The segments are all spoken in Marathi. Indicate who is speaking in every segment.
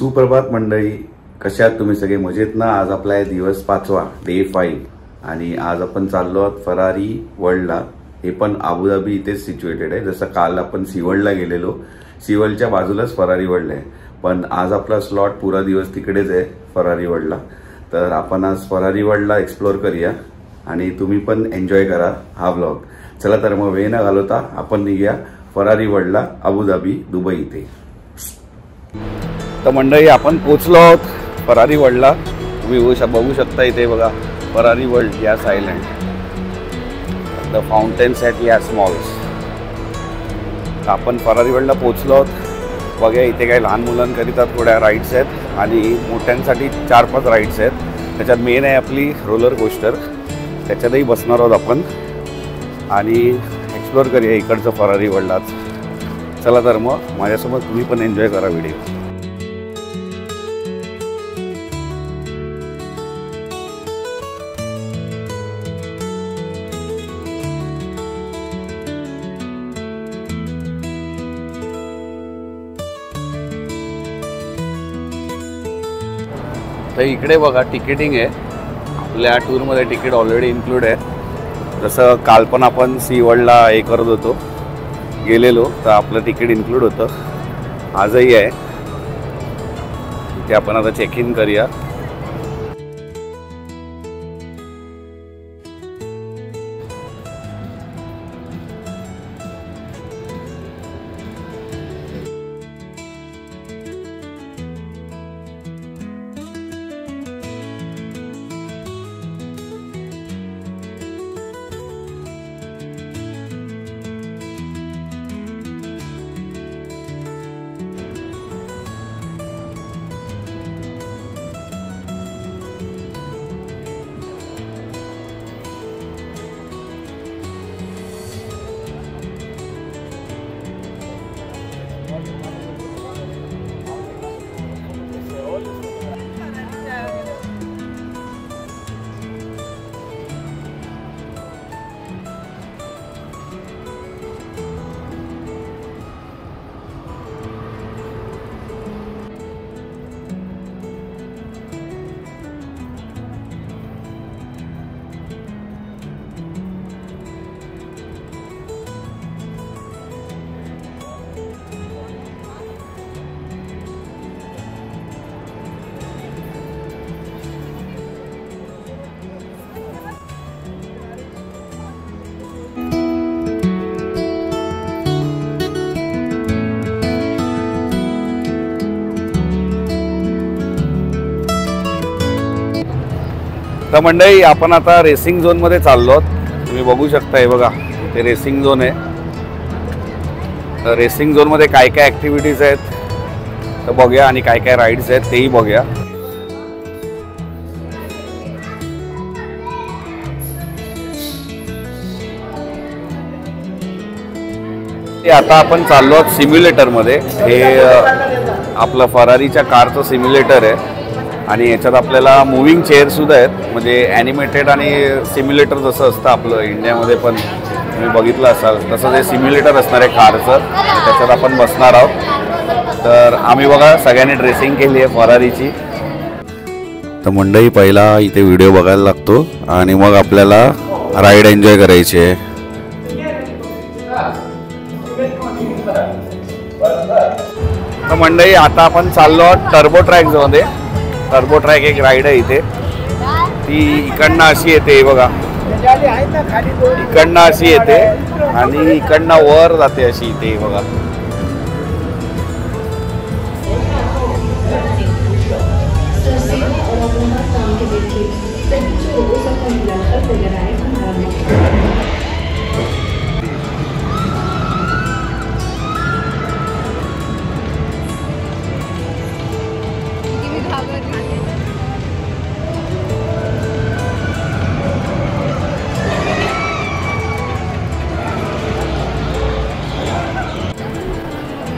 Speaker 1: सुप्रभात मंडळी, कशा आहात तुम्ही सगळे? मजेत ना? आज आपला आहे दिवस 5वा, डे 5 आणि आज आपण चाललो आहोत फरारी वर्ल्डला. हे पण अबुधाबी इथेच सिच्युएटेड आहे. जसं काल आपण सीवर्ल्डला गेलेलो, सीवर्ल्डच्या बाजूलाच फरारी वर्ल्ड आहे. पण आज आपला स्लॉट पुरा दिवस तिकडेच आहे फरारी वर्ल्डला. तर आपण आज फरारी वर्ल्डला एक्सप्लोर करूया आणि तुम्ही पण एन्जॉय करा हा व्लॉग. चला तर मग वेळ न घालवता आपण निघूया फरारी वर्ल्डला, अबुधाबी दुबई इथे. तर मंडळी आपण पोचलो आहोत फरारी वर्ल्डला. तुम्ही बघू शकता इथे बघा फरारी वर्ल्ड यास आयलँड, द फाउंटेन्स ॲट यास मॉल्स. आपण फरारी वर्ल्डला पोचलो आहोत. बघा इथे काही लहान मुलांकरिता थोड्या राईड्स आहेत आणि मोठ्यांसाठी 4-5 राईड्स आहेत. त्याच्यात मेन आहे आपली रोलर कोस्टर, त्याच्यातही बसणार आहोत आपण आणि एक्सप्लोर करूया इकडचं फरारी वर्ल्डलाच. चला तर मग माझ्यासोबत तुम्ही पण एन्जॉय करा व्हिडिओ. तर इकडे बघा तिकीटिंग आहे. आपल्या टूरमध्ये तिकीट ऑलरेडी इन्क्लूड आहे. जसं काल पण आपण सी वर्ल्डला हे करत होतो, गेलेलो, तर आपलं तिकीट इन्क्लूड होतं. आजही आहे. इथे आपण आता चेक इन करूया. तर मंडळी आपण आता रेसिंग झोनमध्ये चाललो आहोत. तुम्ही बघू शकता हे बघा ते रेसिंग झोन आहे. तर रेसिंग झोनमध्ये काय काय ॲक्टिव्हिटीज आहेत तर बघूया आणि काय काय राईड्स आहेत तेही बघूया. आता आपण चाललो आहोत सिम्युलेटरमध्ये. हे आपलं फरारीच्या कारचं सिम्युलेटर आहे आणि याच्यात आपल्याला मूव्हिंग चेअरसुद्धा आहेत. म्हणजे ॲनिमेटेड आणि सिम्युलेटर जसं असतं आपलं इंडियामध्ये पण तुम्ही बघितलं असाल तसं ते सिम्युलेटर असणार आहे कारचं. त्याच्यात आपण बसणार आहोत. तर आम्ही बघा सगळ्यांनी ड्रेसिंग केली आहे फरारीची. तर मंडळी पहिला इथे व्हिडिओ बघायला लागतो आणि मग आपल्याला राईड एन्जॉय करायची आहे. तर मंडळी आता आपण चाललो आहोत टर्बो ट्रॅकमध्ये. टर्बो ट्रॅक एक राईड आहे इथे. ती इकडनं अशी येते बघा, इकडनं अशी येते आणि इकडनं वर जाते अशी इथे बघा.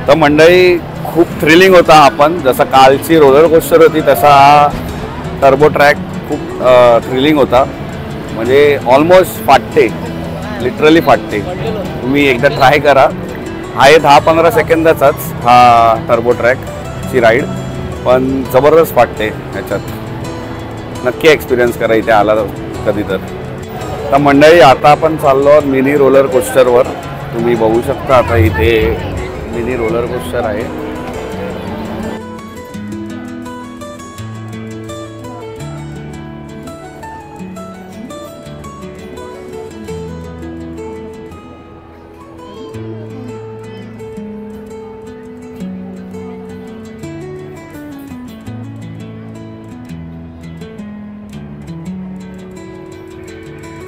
Speaker 1: तर मंडळी खूप थ्रिलिंग होता. आपण जसं कालची रोलर कोस्टर होती तसा हा टर्बो ट्रॅक खूप थ्रिलिंग होता. म्हणजे ऑलमोस्ट फाटते, लिटरली फाटते. तुम्ही एकदा ट्राय करा. आहे 10-15 सेकंदाचाच हा टर्बो ट्रॅकची राईड. पण जबरदस्त वाटते ह्याच्यात. नक्की एक्सपिरियन्स करा इथे आला कधी तर मंडळी. आता आपण चाललो आहोत मिनी रोलर कोस्टरवर. तुम्ही बघू शकता आता इथे मिनी रोलर कोस्टर आहे.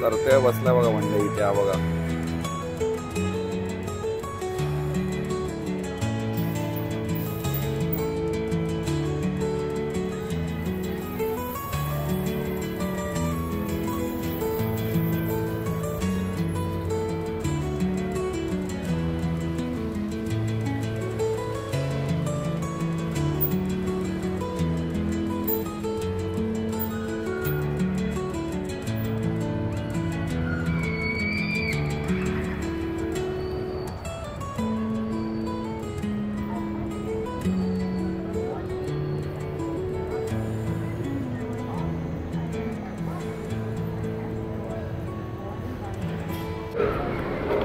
Speaker 1: करतोय बसला बघा म्हणजे इथे हा बघा.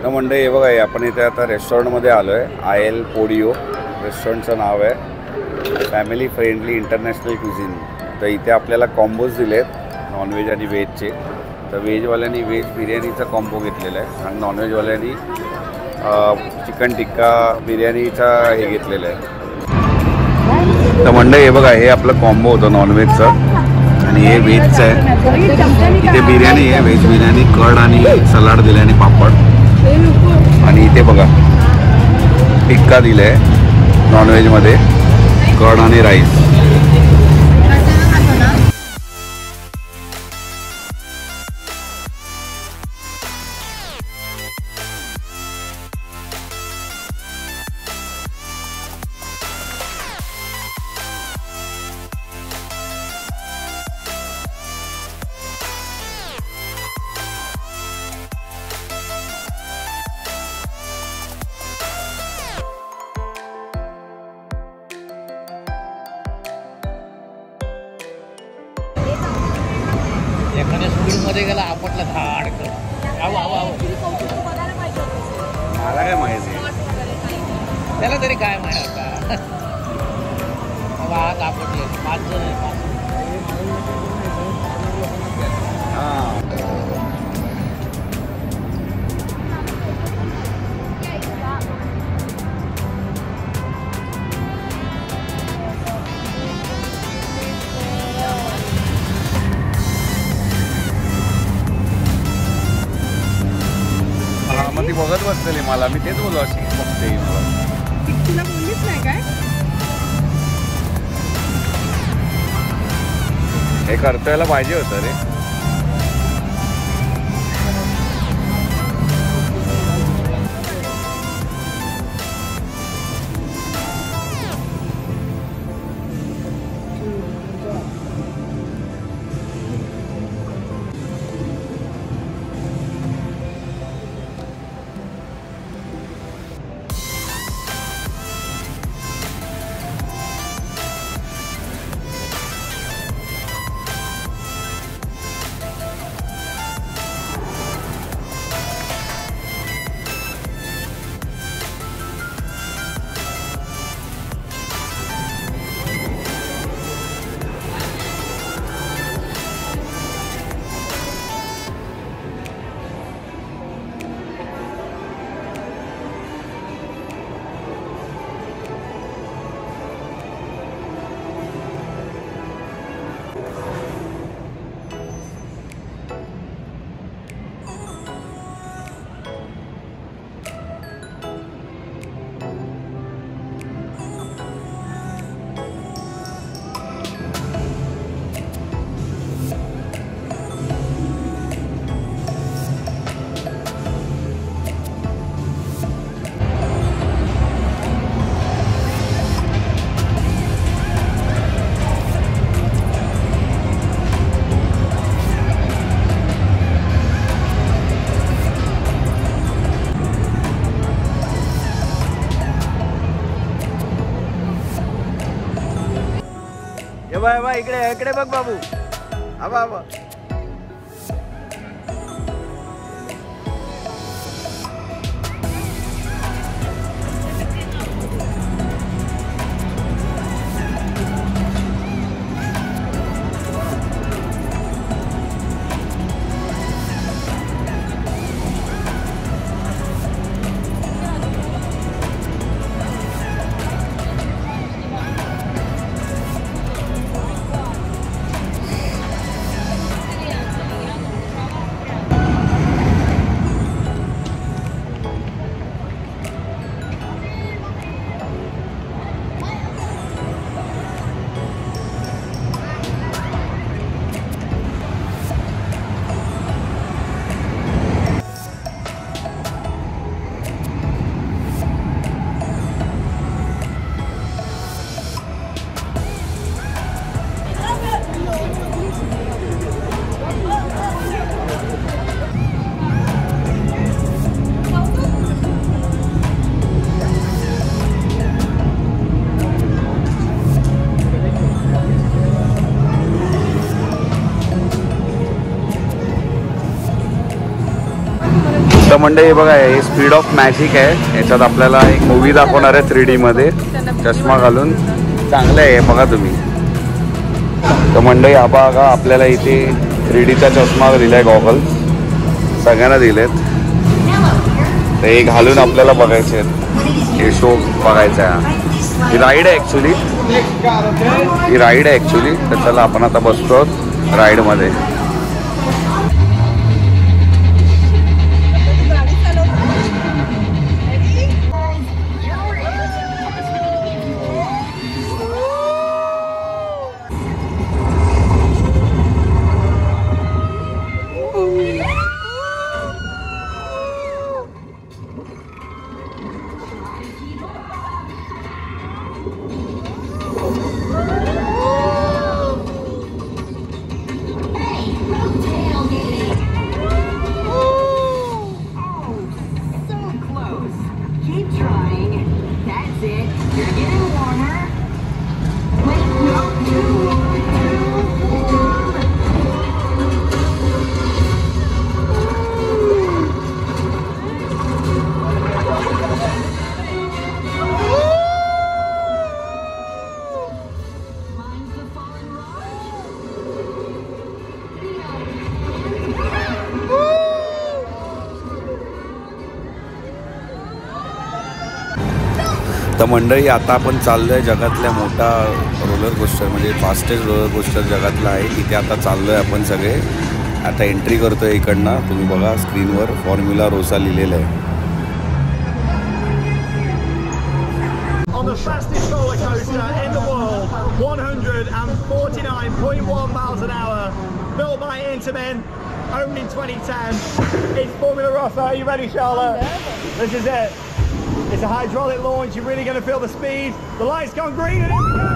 Speaker 1: तर मंडळी हे बघा, आपण इथे आता रेस्टॉरंटमध्ये आलो आहे. आयल पोडिओ रेस्टॉरंटचं नाव आहे. Family friendly international cuisine. तर इथे आपल्याला कॉम्बोज दिले आहेत नॉनव्हेज आणि व्हेजचे. तर व्हेजवाल्यांनी व्हेज बिर्याणीचा कॉम्बो घेतलेला आहे आणि नॉनव्हेजवाल्यांनी चिकन टिक्का बिर्याणीचा हे घेतलेलं आहे. तर मंडळी हे बघा, हे आपलं कॉम्बो होतं नॉनव्हेजचं आणि हे व्हेजचं आहे. इथे बिर्याणी आहे, व्हेज बिर्याणी, कर्ड आणि सलाड दिलं आणि पापड. आणि इथे बघा टिक्का दिलं आहे नॉनव्हेजमध्ये, कर्ड आणि राईस.
Speaker 2: एखाद्या स्कूलमध्ये गेला आपटला धाड कर.
Speaker 1: मला काय माहिती,
Speaker 2: त्याला तरी काय माहिती आता. आज आपटले 5 जण आहे.
Speaker 1: मग ती बघत बसलेली मला, मी तेच बोललो अशी बघते
Speaker 3: तुला बोललीच नाही काय?
Speaker 1: हे करतायला पाहिजे होतं रे. बा इकडे इकडे बघ बाबू. आबा आबा. तर मंडळी बघा हे स्पीड ऑफ मॅजिक आहे. याच्यात आपल्याला एक मूवी दाखवणार आहे 3D मध्ये चष्मा घालून. चांगलं आहे बघा तुम्ही. तर मंडळी हा बघा आपल्याला इथे 3Dचा चष्मा दिलाय गॉगल्स सगळ्यांना दिलेत. तर हे घालून आपल्याला बघायचे आहेत. हे शो बघायचा आहे. ही राईड आहे ॲक्च्युली. तर चला आपण आता बसतो राईडमध्ये. तर मंडळी आता आपण चाललो आहे जगातल्या मोठा रोलर कोस्टर म्हणजे फास्टेस्ट रोलर कोस्टर जगातला आहे. तिथे आता चाललो आहे आपण सगळे. आता एंट्री करतो आहे इकडनं. तुम्ही बघा स्क्रीनवर फॉर्म्युला रोसा लिहिलेलं आहे.
Speaker 4: On the fastest roller coaster in the world, 149.1 miles an hour, built by Intermin, owned in 2010. It's Formula Rossa. Are you ready, Charlotte? This is it. It's a hydraulic launch. You're really going to feel the speed. The light's gone green and here we go.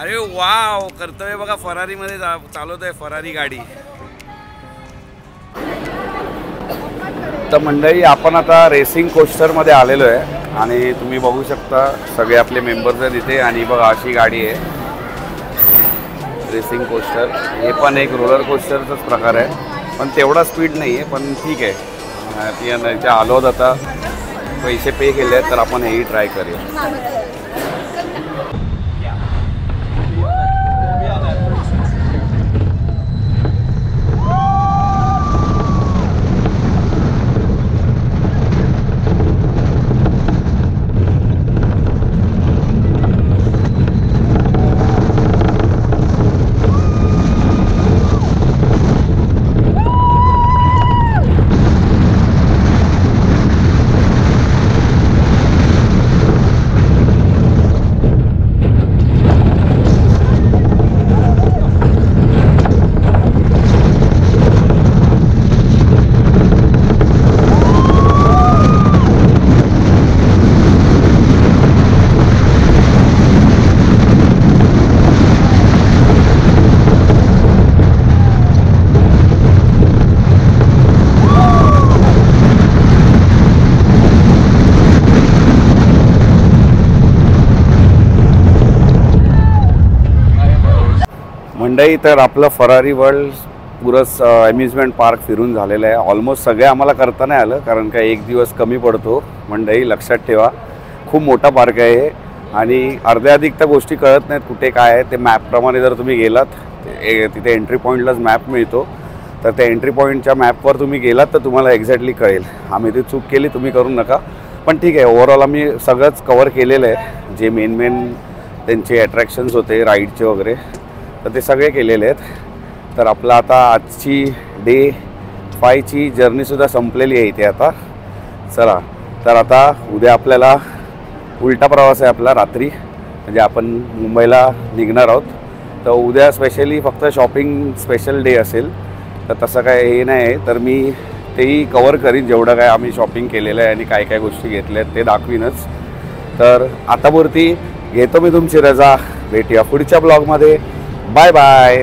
Speaker 1: अरे वाव करतोय बघा फरारी मध्ये चालवतोय फरारी गाडी. तर मंडळी आपण आता रेसिंग कोस्टर मध्ये आलेलो आहे आणि तुम्ही बघू शकता सगळे आपले मेंबर्स आहेत इथे. आणि बघा अशी गाडी आहे रेसिंग कोस्टर, हे पण एक रोलर कोस्टरचाच प्रकार आहे, पण तेवढा स्पीड नाही आहे, पण ठीक आहे. ती याच्या आलो आता पैसे पे केले आहेत तर आपण हेही ट्राय करूया. मंडई तर आपलं फरारी वर्ल्ड पुरंच अम्युजमेंट पार्क फिरून झालेलं आहे. ऑलमोस्ट सगळे आम्हाला करता नाही आलं कारण का एक दिवस कमी पडतो. मंडई लक्षात ठेवा, खूप मोठा पार्क आहे हे आणि अर्ध्या अधिक त्या गोष्टी कळत नाहीत कुठे काय आहे. ते मॅपप्रमाणे जर तुम्ही गेलात तिथे एंट्री पॉईंटलाच मॅप मिळतो, तर त्या एंट्री पॉईंटच्या मॅपवर तुम्ही गेलात तर तुम्हाला एक्झॅक्टली कळेल. आम्ही ती चूक केली, तुम्ही करू नका. पण ठीक आहे, ओव्हरऑल आम्ही सगळंच कवर केलेलं आहे. जे मेन त्यांचे अट्रॅक्शन्स होते राईडचे वगैरे तर ते सगळे केलेले आहेत. तर आपलं आता आजची डे 5ची जर्नीसुद्धा संपलेली आहे इथे आता. चला, तर आता उद्या आपल्याला उलटा प्रवास आहे आपला रात्री, म्हणजे आपण मुंबईला निघणार आहोत. तर उद्या स्पेशली फक्त शॉपिंग स्पेशल डे असेल, तर तसं काय हे नाही आहे. तर मी तेही कवर करीन जेवढं काय आम्ही शॉपिंग केलेलं आहे आणि काय काय गोष्टी घेतल्या आहेत ते दाखवीनच. तर आतापुरती घेतो मी तुमची रजा. भेटूया पुढच्या ब्लॉगमध्ये. Bye bye.